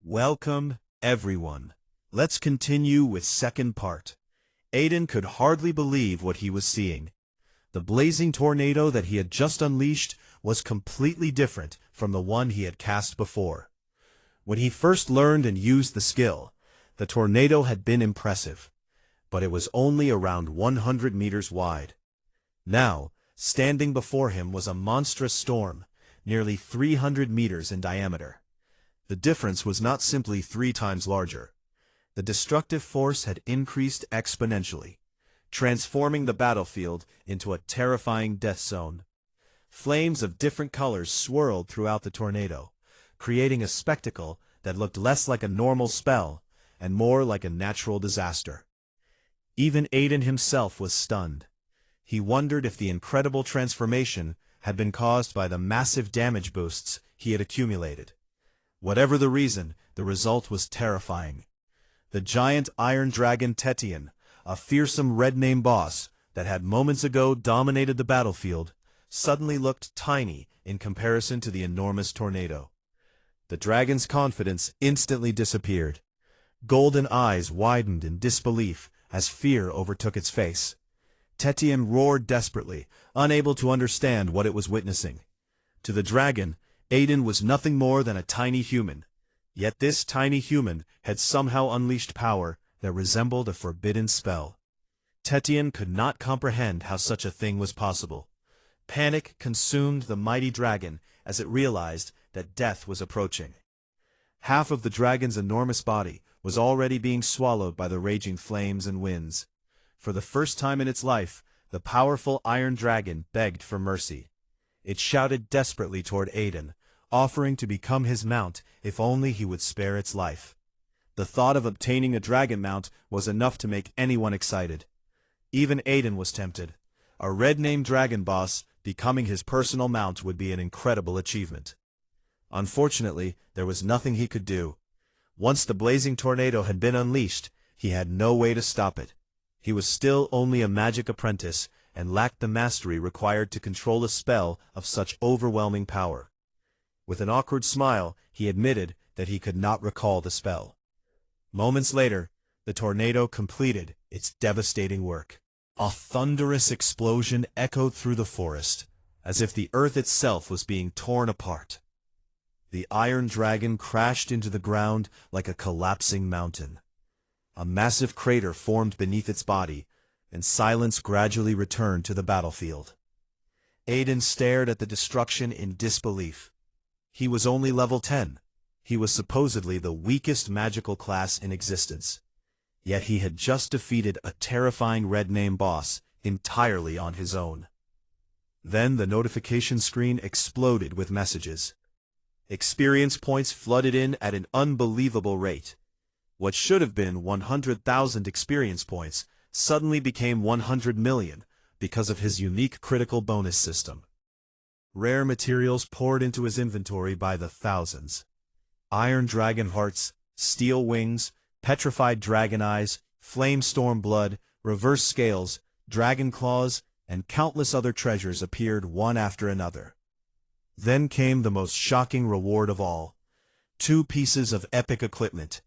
Welcome, everyone. Let's continue with second part. Aiden could hardly believe what he was seeing. The blazing tornado that he had just unleashed was completely different from the one he had cast before. When he first learned and used the skill, the tornado had been impressive, but it was only around 100 meters wide. Now, standing before him was a monstrous storm, nearly 300 meters in diameter. The difference was not simply 3 times larger. The destructive force had increased exponentially, transforming the battlefield into a terrifying death zone. Flames of different colors swirled throughout the tornado, creating a spectacle that looked less like a normal spell and more like a natural disaster. Even Aiden himself was stunned. He wondered if the incredible transformation had been caused by the massive damage boosts he had accumulated. Whatever the reason, the result was terrifying. The giant iron dragon Tetian, a fearsome red-name boss that had moments ago dominated the battlefield, suddenly looked tiny in comparison to the enormous tornado. The dragon's confidence instantly disappeared. Golden eyes widened in disbelief as fear overtook its face. Tetian roared desperately, unable to understand what it was witnessing. To the dragon, Aiden was nothing more than a tiny human, yet this tiny human had somehow unleashed power that resembled a forbidden spell. Tetian could not comprehend how such a thing was possible. Panic consumed the mighty dragon as it realized that death was approaching. Half of the dragon's enormous body was already being swallowed by the raging flames and winds. For the first time in its life, the powerful iron dragon begged for mercy. It shouted desperately toward Aiden, offering to become his mount if only he would spare its life. The thought of obtaining a dragon mount was enough to make anyone excited. Even Aiden was tempted. A red-name dragon boss becoming his personal mount would be an incredible achievement. Unfortunately, there was nothing he could do. Once the blazing tornado had been unleashed, he had no way to stop it. He was still only a magic apprentice and lacked the mastery required to control a spell of such overwhelming power. With an awkward smile, he admitted that he could not recall the spell. Moments later, the tornado completed its devastating work. A thunderous explosion echoed through the forest, as if the earth itself was being torn apart. The iron dragon crashed into the ground like a collapsing mountain. A massive crater formed beneath its body, and silence gradually returned to the battlefield. Aiden stared at the destruction in disbelief. He was only level 10. He was supposedly the weakest magical class in existence. Yet he had just defeated a terrifying red-name boss entirely on his own. Then the notification screen exploded with messages. Experience points flooded in at an unbelievable rate. What should have been 100,000 experience points suddenly became 100 million because of his unique critical bonus system. Rare materials poured into his inventory by the thousands. Iron dragon hearts, steel wings, petrified dragon eyes, flame storm blood, reverse scales, dragon claws, and countless other treasures appeared one after another. Then came the most shocking reward of all. 2 pieces of epic equipment.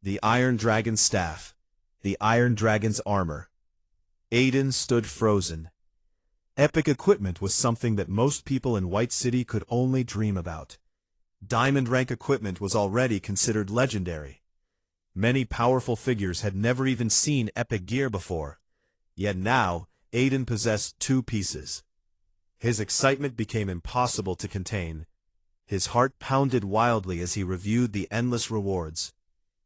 The Iron Dragon's staff, the Iron Dragon's armor. Aiden stood frozen. Epic equipment was something that most people in White City could only dream about. Diamond rank equipment was already considered legendary. Many powerful figures had never even seen epic gear before. Yet now, Aiden possessed 2 pieces. His excitement became impossible to contain. His heart pounded wildly as he reviewed the endless rewards.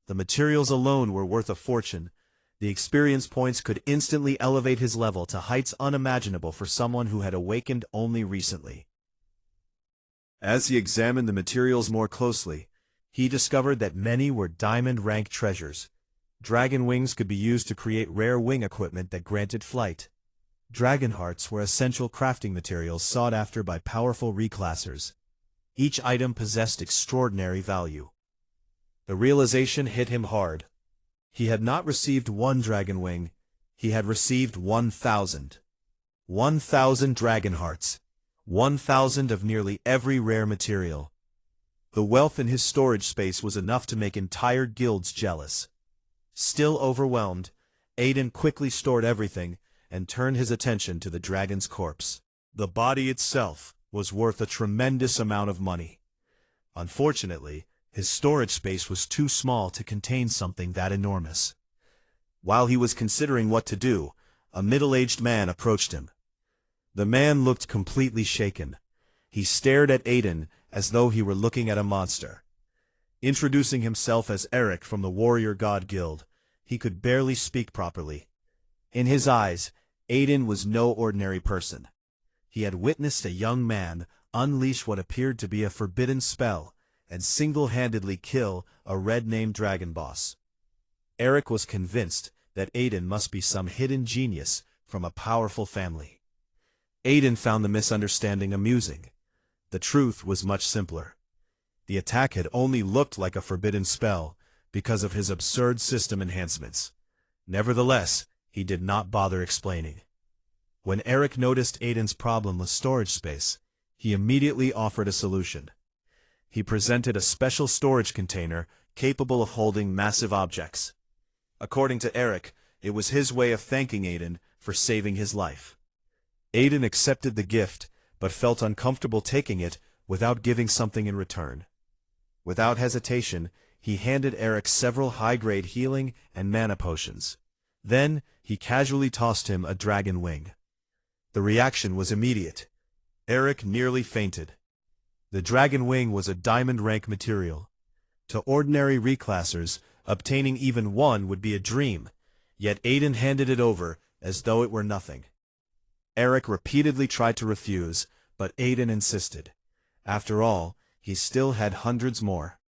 The materials alone were worth a fortune. The experience points could instantly elevate his level to heights unimaginable for someone who had awakened only recently. As he examined the materials more closely, he discovered that many were diamond-rank treasures. Dragon wings could be used to create rare wing equipment that granted flight. Dragon hearts were essential crafting materials sought after by powerful reclassers. Each item possessed extraordinary value. The realization hit him hard. He had not received 1 dragon wing, he had received 1,000. 1,000 dragon hearts. 1,000 of nearly every rare material. The wealth in his storage space was enough to make entire guilds jealous. Still overwhelmed, Aiden quickly stored everything and turned his attention to the dragon's corpse. The body itself was worth a tremendous amount of money. Unfortunately, his storage space was too small to contain something that enormous. While he was considering what to do, a middle-aged man approached him. The man looked completely shaken. He stared at Aiden as though he were looking at a monster. Introducing himself as Eric from the Warrior God Guild, he could barely speak properly. In his eyes, Aiden was no ordinary person. He had witnessed a young man unleash what appeared to be a forbidden spell and single-handedly kill a red-named dragon boss. Eric was convinced that Aiden must be some hidden genius from a powerful family. Aiden found the misunderstanding amusing. The truth was much simpler. The attack had only looked like a forbidden spell because of his absurd system enhancements. Nevertheless, he did not bother explaining. When Eric noticed Aiden's problem with storage space, he immediately offered a solution. He presented a special storage container capable of holding massive objects. According to Eric, it was his way of thanking Aiden for saving his life. Aiden accepted the gift, but felt uncomfortable taking it without giving something in return. Without hesitation, he handed Eric several high-grade healing and mana potions. Then, he casually tossed him a dragon wing. The reaction was immediate. Eric nearly fainted. The dragon wing was a diamond rank material. To ordinary reclassers, obtaining even one would be a dream, yet Aiden handed it over as though it were nothing. Eric repeatedly tried to refuse, but Aiden insisted. After all, he still had hundreds more.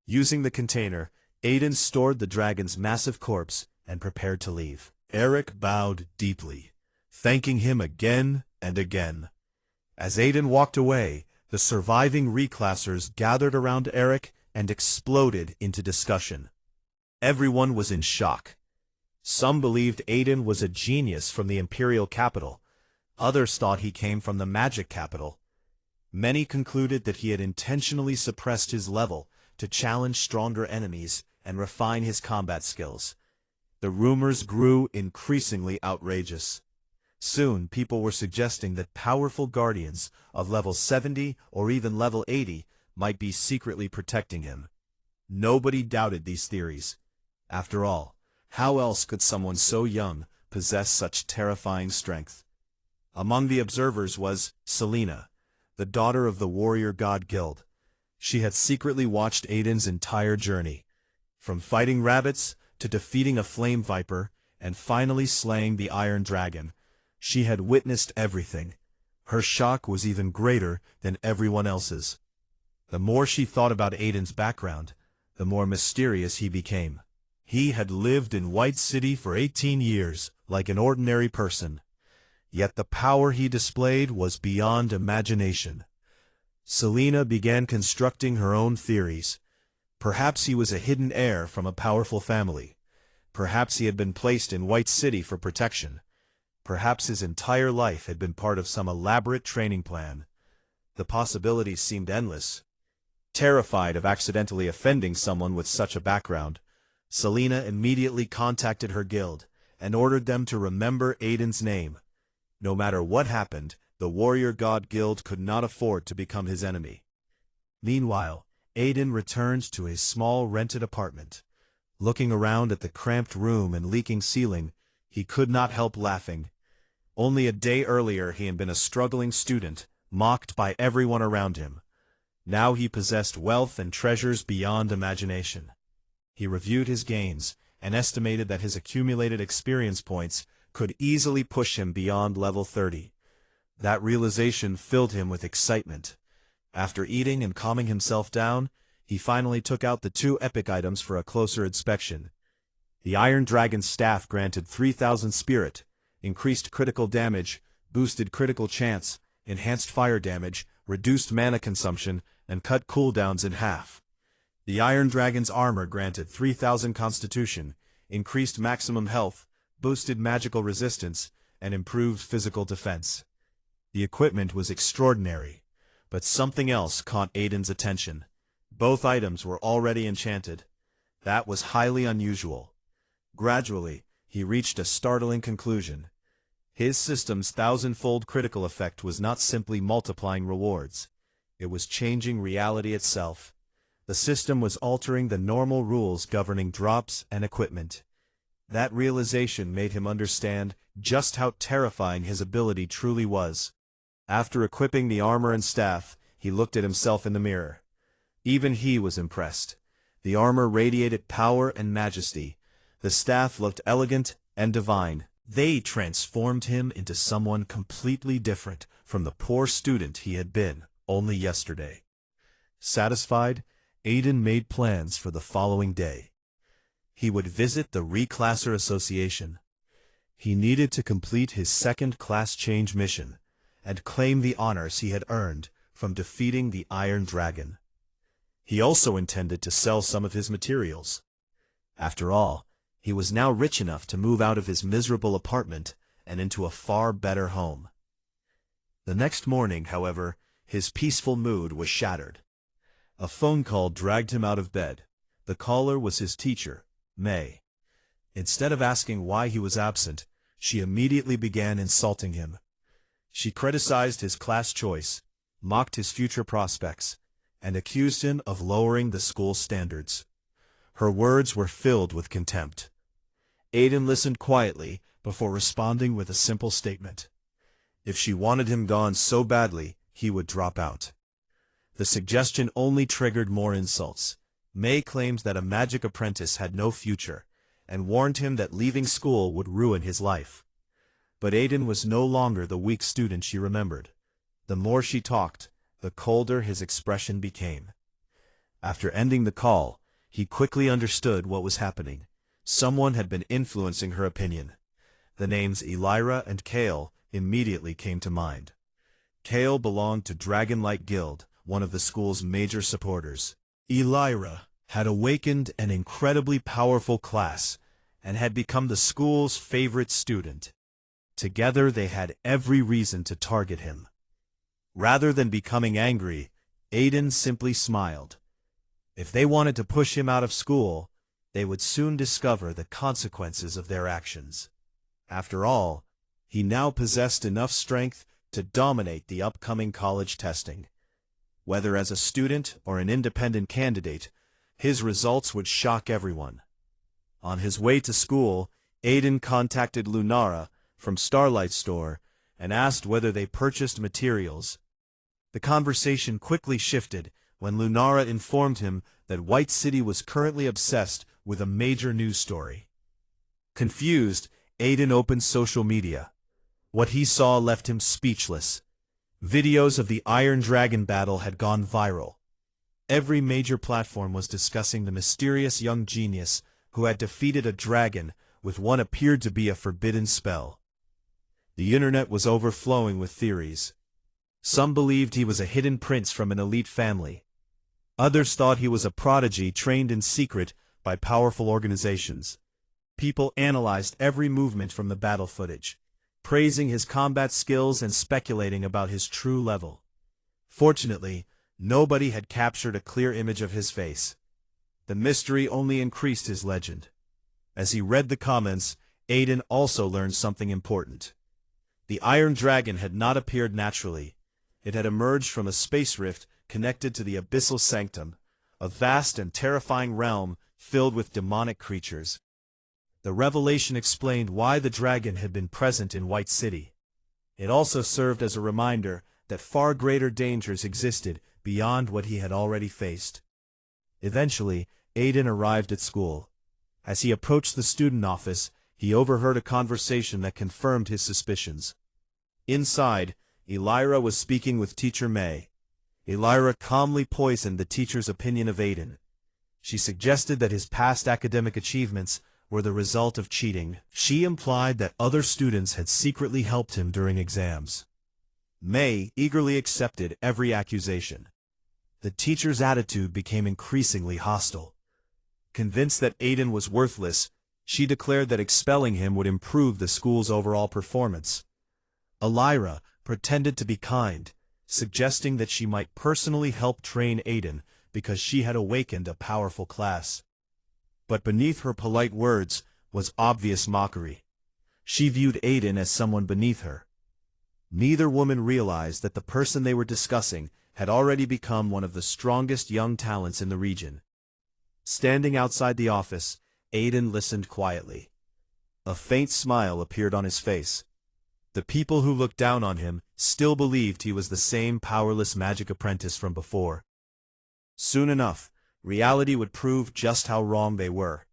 Using the container, Aiden stored the dragon's massive corpse and prepared to leave. Eric bowed deeply, thanking him again and again. As Aiden walked away, the surviving reclassers gathered around Eric and exploded into discussion. Everyone was in shock. Some believed Aiden was a genius from the imperial capital. Others thought he came from the magic capital. Many concluded that he had intentionally suppressed his level to challenge stronger enemies and refine his combat skills. The rumors grew increasingly outrageous. Soon, people were suggesting that powerful guardians of level 70 or even level 80 might be secretly protecting him. Nobody doubted these theories. After all, how else could someone so young possess such terrifying strength? Among the observers was Selena, the daughter of the Warrior God Guild. She had secretly watched Aiden's entire journey, from fighting rabbits to defeating a flame viper and finally slaying the Iron Dragon. She had witnessed everything. Her shock was even greater than everyone else's. The more she thought about Aiden's background, the more mysterious he became. He had lived in White City for 18 years, like an ordinary person. Yet the power he displayed was beyond imagination. Selena began constructing her own theories. Perhaps he was a hidden heir from a powerful family. Perhaps he had been placed in White City for protection. Perhaps his entire life had been part of some elaborate training plan. The possibilities seemed endless. Terrified of accidentally offending someone with such a background, Selena immediately contacted her guild and ordered them to remember Aiden's name. No matter what happened, the Warrior God Guild could not afford to become his enemy. Meanwhile, Aiden returned to his small rented apartment. Looking around at the cramped room and leaking ceiling, he could not help laughing. Only a day earlier he had been a struggling student, mocked by everyone around him. Now he possessed wealth and treasures beyond imagination. He reviewed his gains and estimated that his accumulated experience points could easily push him beyond level 30. That realization filled him with excitement. After eating and calming himself down, he finally took out the 2 epic items for a closer inspection. The Iron Dragon's staff granted 3,000 spirit, increased critical damage, boosted critical chance, enhanced fire damage, reduced mana consumption, and cut cooldowns in half. The Iron Dragon's armor granted 3,000 constitution, increased maximum health, boosted magical resistance, and improved physical defense. The equipment was extraordinary, but something else caught Aiden's attention. Both items were already enchanted. That was highly unusual. Gradually, he reached a startling conclusion. His system's thousand-fold critical effect was not simply multiplying rewards. It was changing reality itself. The system was altering the normal rules governing drops and equipment. That realization made him understand just how terrifying his ability truly was. After equipping the armor and staff, he looked at himself in the mirror. Even he was impressed. The armor radiated power and majesty. The staff looked elegant and divine. They transformed him into someone completely different from the poor student he had been only yesterday. Satisfied, Aiden made plans for the following day. He would visit the Reclasser Association. He needed to complete his second class change mission and claim the honors he had earned from defeating the Iron Dragon. He also intended to sell some of his materials. After all, he was now rich enough to move out of his miserable apartment and into a far better home. The next morning, however, his peaceful mood was shattered. A phone call dragged him out of bed. The caller was his teacher, May. Instead of asking why he was absent, she immediately began insulting him. She criticized his class choice, mocked his future prospects, and accused him of lowering the school's standards. Her words were filled with contempt. Aiden listened quietly before responding with a simple statement. If she wanted him gone so badly, he would drop out. The suggestion only triggered more insults. May claimed that a magic apprentice had no future, and warned him that leaving school would ruin his life. But Aiden was no longer the weak student she remembered. The more she talked, the colder his expression became. After ending the call, he quickly understood what was happening. Someone had been influencing her opinion. The names Elira and Kale immediately came to mind. Kale belonged to Dragonlight Guild, one of the school's major supporters. Elira had awakened an incredibly powerful class and had become the school's favorite student. Together they had every reason to target him. Rather than becoming angry, Aiden simply smiled. If they wanted to push him out of school, they would soon discover the consequences of their actions. After all, he now possessed enough strength to dominate the upcoming college testing. Whether as a student or an independent candidate, his results would shock everyone. On his way to school, Aiden contacted Lunara from Starlight Store and asked whether they purchased materials. The conversation quickly shifted when Lunara informed him that White City was currently obsessed with a major news story. Confused, Aiden opened social media. What he saw left him speechless. Videos of the Iron Dragon battle had gone viral. Every major platform was discussing the mysterious young genius who had defeated a dragon with what appeared to be a forbidden spell. The internet was overflowing with theories. Some believed he was a hidden prince from an elite family. Others thought he was a prodigy trained in secret by powerful organizations. People analyzed every movement from the battle footage, praising his combat skills and speculating about his true level. Fortunately, nobody had captured a clear image of his face. The mystery only increased his legend. As he read the comments, Aiden also learned something important. The Iron Dragon had not appeared naturally. It had emerged from a space rift connected to the Abyssal Sanctum, a vast and terrifying realm filled with demonic creatures. The revelation explained why the dragon had been present in White City. It also served as a reminder that far greater dangers existed beyond what he had already faced. Eventually, Aiden arrived at school. As he approached the student office, he overheard a conversation that confirmed his suspicions. Inside, Elira was speaking with Teacher May. Elira calmly poisoned the teacher's opinion of Aiden. She suggested that his past academic achievements were the result of cheating. She implied that other students had secretly helped him during exams. May eagerly accepted every accusation. The teacher's attitude became increasingly hostile. Convinced that Aiden was worthless, she declared that expelling him would improve the school's overall performance. Elira pretended to be kind, suggesting that she might personally help train Aiden because she had awakened a powerful class. But beneath her polite words was obvious mockery. She viewed Aiden as someone beneath her. Neither woman realized that the person they were discussing had already become one of the strongest young talents in the region. Standing outside the office, Aiden listened quietly. A faint smile appeared on his face. The people who looked down on him still believed he was the same powerless magic apprentice from before. Soon enough, reality would prove just how wrong they were,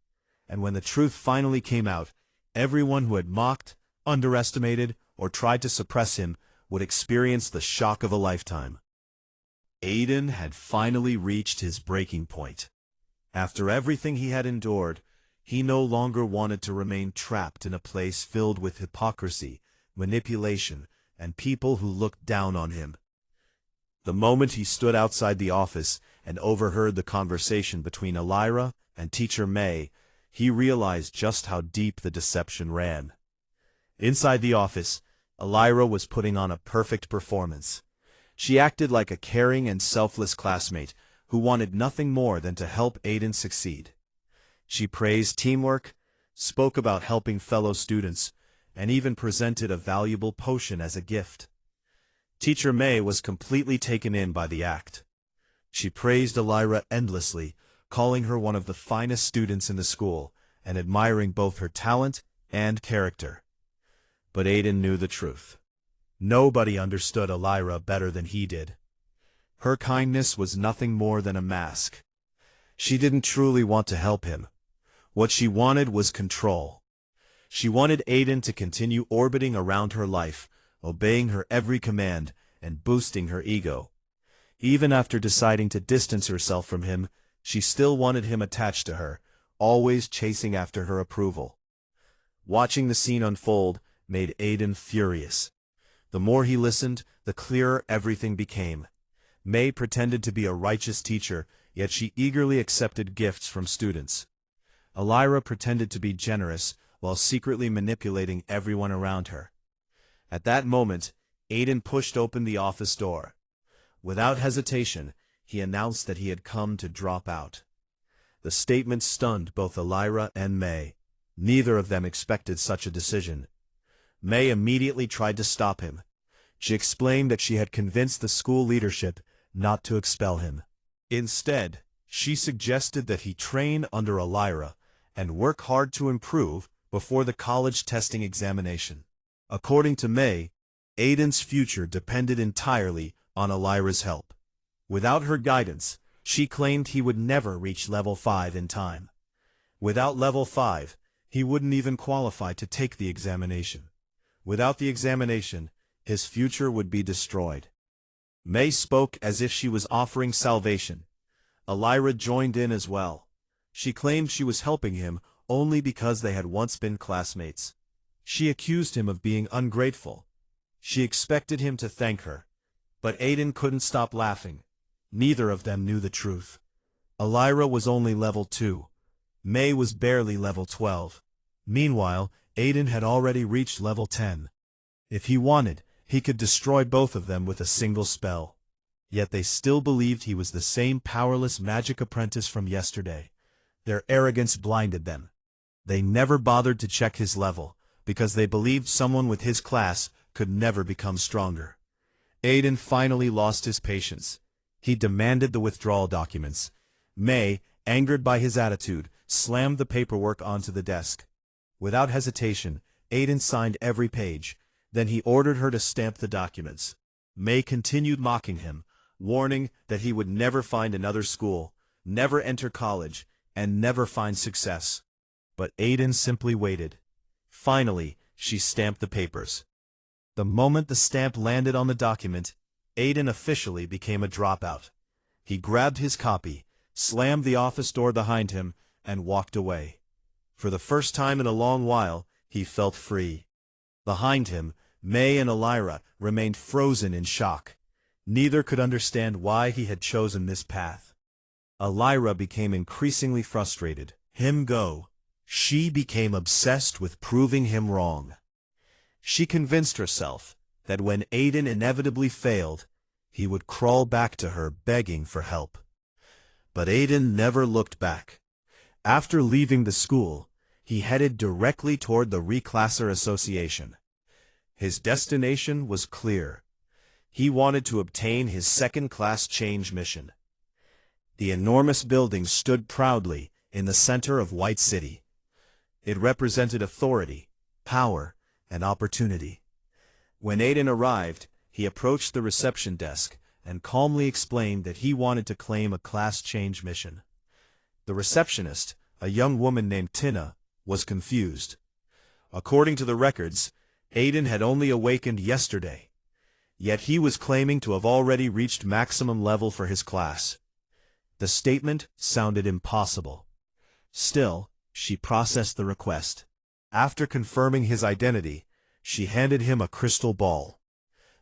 and when the truth finally came out, everyone who had mocked, underestimated, or tried to suppress him would experience the shock of a lifetime. Aiden had finally reached his breaking point. After everything he had endured, he no longer wanted to remain trapped in a place filled with hypocrisy, manipulation, and people who looked down on him. The moment he stood outside the office and overheard the conversation between Elira and Teacher May, he realized just how deep the deception ran. Inside the office, Elira was putting on a perfect performance. She acted like a caring and selfless classmate who wanted nothing more than to help Aiden succeed. She praised teamwork, spoke about helping fellow students, and even presented a valuable potion as a gift. Teacher May was completely taken in by the act. She praised Elira endlessly, calling her one of the finest students in the school, and admiring both her talent and character. But Aiden knew the truth. Nobody understood Elira better than he did. Her kindness was nothing more than a mask. She didn't truly want to help him. What she wanted was control. She wanted Aiden to continue orbiting around her life, obeying her every command, and boosting her ego. Even after deciding to distance herself from him, she still wanted him attached to her, always chasing after her approval. Watching the scene unfold made Aiden furious. The more he listened, the clearer everything became. May pretended to be a righteous teacher, yet she eagerly accepted gifts from students. Elira pretended to be generous, while secretly manipulating everyone around her. At that moment, Aiden pushed open the office door. Without hesitation, he announced that he had come to drop out. The statement stunned both Elira and May. Neither of them expected such a decision. May immediately tried to stop him. She explained that she had convinced the school leadership not to expel him. Instead, she suggested that he train under Elira and work hard to improve before the college testing examination. According to May, Aiden's future depended entirely on Elira's help. Without her guidance, she claimed he would never reach level 5 in time. Without level 5, he wouldn't even qualify to take the examination. Without the examination, his future would be destroyed. May spoke as if she was offering salvation. Elira joined in as well. She claimed she was helping him only because they had once been classmates. She accused him of being ungrateful. She expected him to thank her. But Aiden couldn't stop laughing. Neither of them knew the truth. Elira was only level 2. May was barely level 12. Meanwhile, Aiden had already reached level 10. If he wanted, he could destroy both of them with a single spell. Yet they still believed he was the same powerless magic apprentice from yesterday. Their arrogance blinded them. They never bothered to check his level, because they believed someone with his class could never become stronger. Aiden finally lost his patience. He demanded the withdrawal documents. May, angered by his attitude, slammed the paperwork onto the desk. Without hesitation, Aiden signed every page. Then he ordered her to stamp the documents. May continued mocking him, warning that he would never find another school, never enter college, and never find success. But Aiden simply waited. Finally, she stamped the papers. The moment the stamp landed on the document, Aiden officially became a dropout. He grabbed his copy, slammed the office door behind him, and walked away. For the first time in a long while, he felt free. Behind him, May and Elira remained frozen in shock. Neither could understand why he had chosen this path. Elira became increasingly frustrated. Him go. She became obsessed with proving him wrong. She convinced herself that when Aiden inevitably failed, he would crawl back to her begging for help. But Aiden never looked back. After leaving the school, he headed directly toward the Reclasser Association. His destination was clear. He wanted to obtain his second-class change mission. The enormous building stood proudly in the center of White City. It represented authority, power, and opportunity. When Aiden arrived, he approached the reception desk and calmly explained that he wanted to claim a class change mission. The receptionist, a young woman named Tina, was confused. According to the records, Aiden had only awakened yesterday, yet he was claiming to have already reached maximum level for his class. The statement sounded impossible. Still, she processed the request. After confirming his identity, she handed him a crystal ball.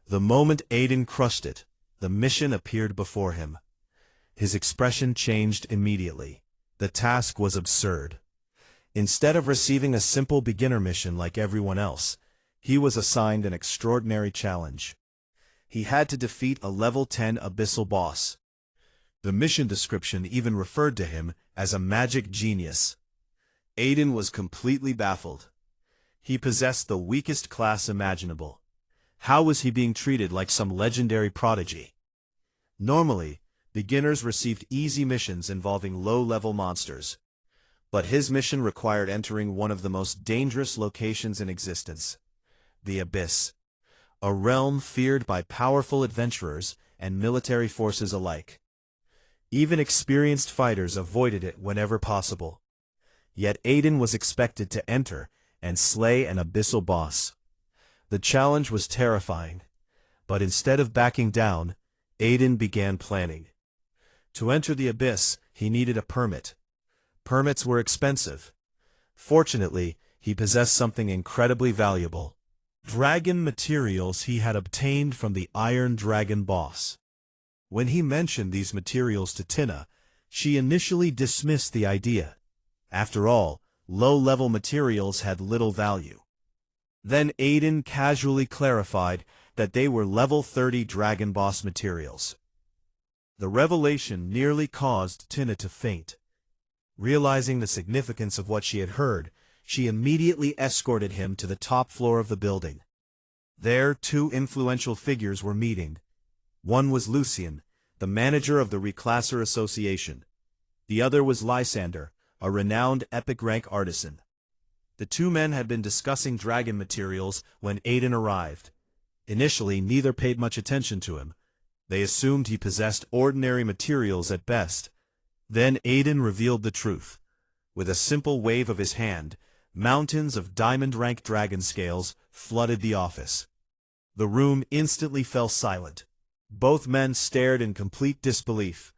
The moment Aiden crushed it, the mission appeared before him. His expression changed immediately. The task was absurd. Instead of receiving a simple beginner mission like everyone else, he was assigned an extraordinary challenge. He had to defeat a level 10 abyssal boss. The mission description even referred to him as a magic genius. Aiden was completely baffled. He possessed the weakest class imaginable. How was he being treated like some legendary prodigy? Normally, beginners received easy missions involving low-level monsters. But his mission required entering one of the most dangerous locations in existence, the Abyss, a realm feared by powerful adventurers and military forces alike. Even experienced fighters avoided it whenever possible. Yet Aiden was expected to enter and slay an abyssal boss. The challenge was terrifying, but instead of backing down, Aiden began planning. To enter the Abyss, he needed a permit. Permits were expensive. Fortunately, he possessed something incredibly valuable: dragon materials he had obtained from the Iron Dragon boss. When he mentioned these materials to Tina, she initially dismissed the idea. After all, low-level materials had little value. Then Aiden casually clarified that they were level 30 Dragon Boss materials. The revelation nearly caused Tina to faint. Realizing the significance of what she had heard, she immediately escorted him to the top floor of the building. There, two influential figures were meeting. One was Lucian, the manager of the Reclasser Association. The other was Lysander, a renowned epic rank artisan. The two men had been discussing dragon materials when Aiden arrived. Initially, neither paid much attention to him. They assumed he possessed ordinary materials at best. Then Aiden revealed the truth. With a simple wave of his hand, mountains of diamond-rank dragon scales flooded the office. The room instantly fell silent. Both men stared in complete disbelief.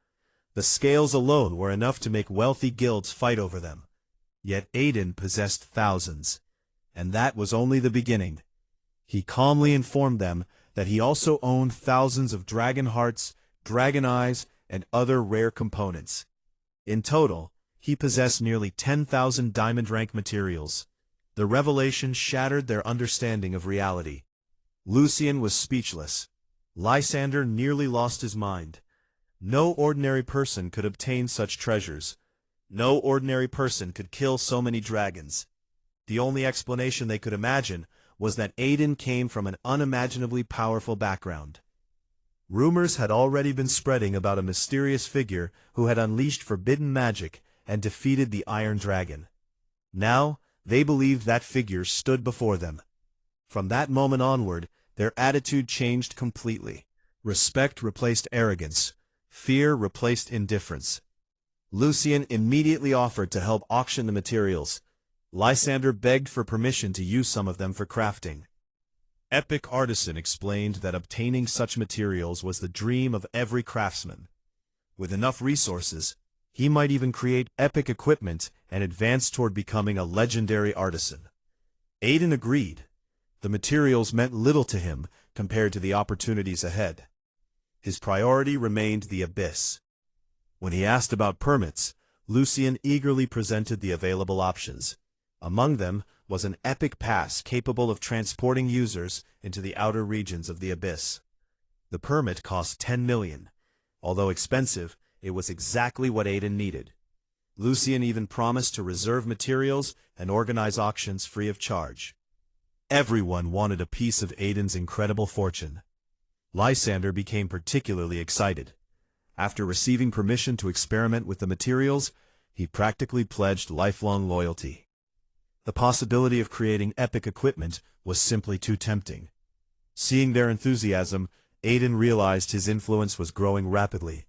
The scales alone were enough to make wealthy guilds fight over them. Yet Aiden possessed thousands, and that was only the beginning. He calmly informed them that he also owned thousands of dragon hearts, dragon eyes, and other rare components. In total, he possessed nearly 10,000 diamond-rank materials. The revelation shattered their understanding of reality. Lucian was speechless. Lysander nearly lost his mind. No ordinary person could obtain such treasures. No ordinary person could kill so many dragons. The only explanation they could imagine was that Aiden came from an unimaginably powerful background. Rumors had already been spreading about a mysterious figure who had unleashed forbidden magic and defeated the Iron Dragon. Now, they believed that figure stood before them. From that moment onward, their attitude changed completely. Respect replaced arrogance. Fear replaced indifference. Lucian immediately offered to help auction the materials. Lysander begged for permission to use some of them for crafting. Epic Artisan explained that obtaining such materials was the dream of every craftsman. With enough resources, he might even create epic equipment and advance toward becoming a legendary artisan. Aiden agreed. The materials meant little to him compared to the opportunities ahead. His priority remained the Abyss. When he asked about permits, Lucian eagerly presented the available options. Among them was an epic pass capable of transporting users into the outer regions of the Abyss. The permit cost 10 million. Although expensive, It was exactly what Aiden needed. Lucien even promised to reserve materials and organize auctions free of charge. Everyone wanted a piece of Aiden's incredible fortune. Lysander became particularly excited. After receiving permission to experiment with the materials, he practically pledged lifelong loyalty. The possibility of creating epic equipment was simply too tempting. Seeing their enthusiasm, Aiden realized his influence was growing rapidly.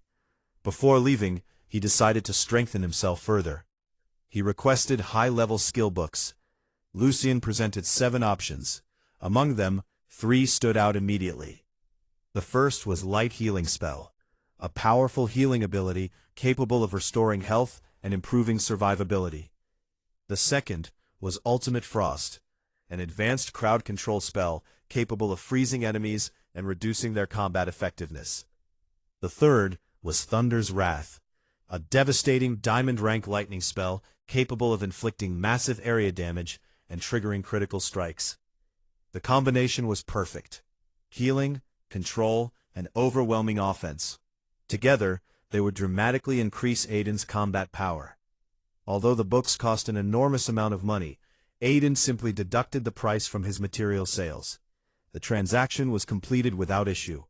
Before leaving, he decided to strengthen himself further. He requested high-level skill books. Lucien presented 7 options. Among them, 3 stood out immediately. The first was Light Healing Spell, a powerful healing ability capable of restoring health and improving survivability. The second was Ultimate Frost, an advanced crowd control spell capable of freezing enemies and reducing their combat effectiveness. The third was Thunder's Wrath, a devastating diamond-rank lightning spell capable of inflicting massive area damage and triggering critical strikes. The combination was perfect: healing, control, and overwhelming offense. Together, they would dramatically increase Aiden's combat power. Although the books cost an enormous amount of money, Aiden simply deducted the price from his material sales. The transaction was completed without issue.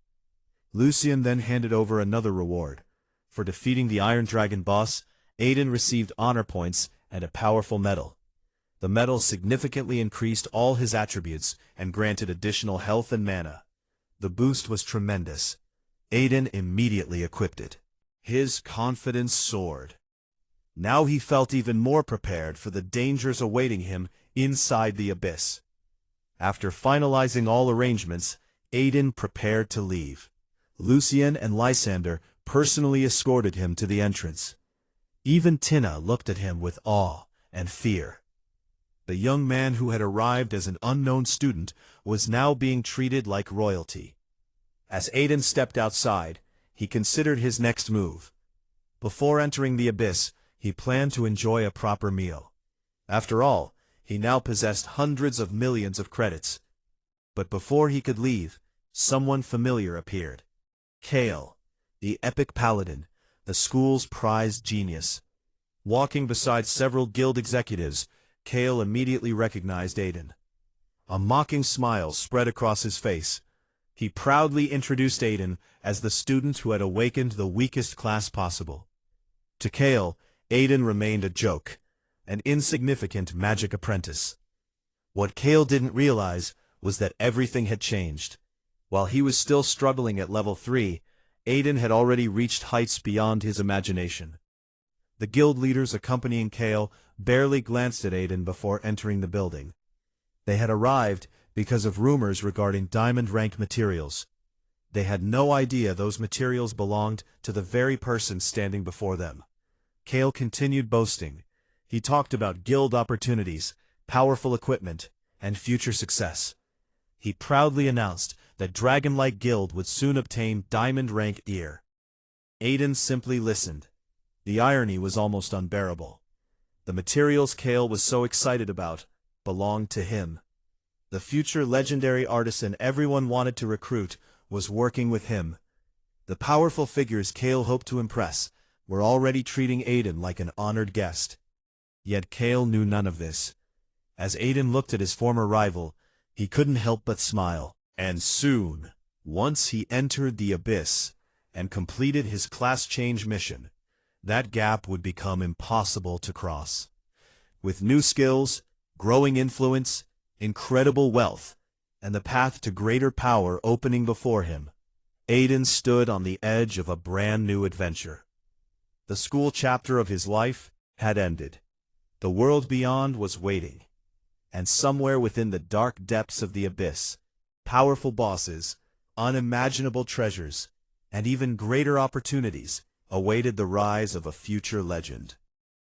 Lucien then handed over another reward. For defeating the Iron Dragon boss, Aiden received honor points and a powerful medal. The medal significantly increased all his attributes and granted additional health and mana. The boost was tremendous. Aiden immediately equipped it. His confidence soared. Now he felt even more prepared for the dangers awaiting him inside the abyss. After finalizing all arrangements, Aiden prepared to leave. Lucien and Lysander personally escorted him to the entrance. Even Tina looked at him with awe and fear. The young man who had arrived as an unknown student was now being treated like royalty. As Aiden stepped outside, he considered his next move. Before entering the abyss, he planned to enjoy a proper meal. After all, he now possessed hundreds of millions of credits. But before he could leave, someone familiar appeared. Kale, the epic paladin, the school's prized genius. Walking beside several guild executives, Kale immediately recognized Aiden. A mocking smile spread across his face. He proudly introduced Aiden as the student who had awakened the weakest class possible. To Kale, Aiden remained a joke, an insignificant magic apprentice. What Kale didn't realize was that everything had changed. While he was still struggling at level 3, Aiden had already reached heights beyond his imagination. The guild leaders accompanying Kale barely glanced at Aiden before entering the building. They had arrived because of rumors regarding diamond-rank materials. They had no idea those materials belonged to the very person standing before them. Kale continued boasting. He talked about guild opportunities, powerful equipment, and future success. He proudly announced that Dragonlight Guild would soon obtain diamond-rank gear. Aiden simply listened. The irony was almost unbearable. The materials Kale was so excited about belonged to him. The future legendary artisan everyone wanted to recruit was working with him. The powerful figures Kale hoped to impress were already treating Aiden like an honored guest. Yet Kale knew none of this. As Aiden looked at his former rival, he couldn't help but smile. And soon, once he entered the abyss and completed his class change mission, that gap would become impossible to cross. With new skills, growing influence, incredible wealth, and the path to greater power opening before him, Aiden stood on the edge of a brand new adventure. The school chapter of his life had ended. The world beyond was waiting. And somewhere within the dark depths of the abyss, powerful bosses, unimaginable treasures, and even greater opportunities awaited the rise of a future legend.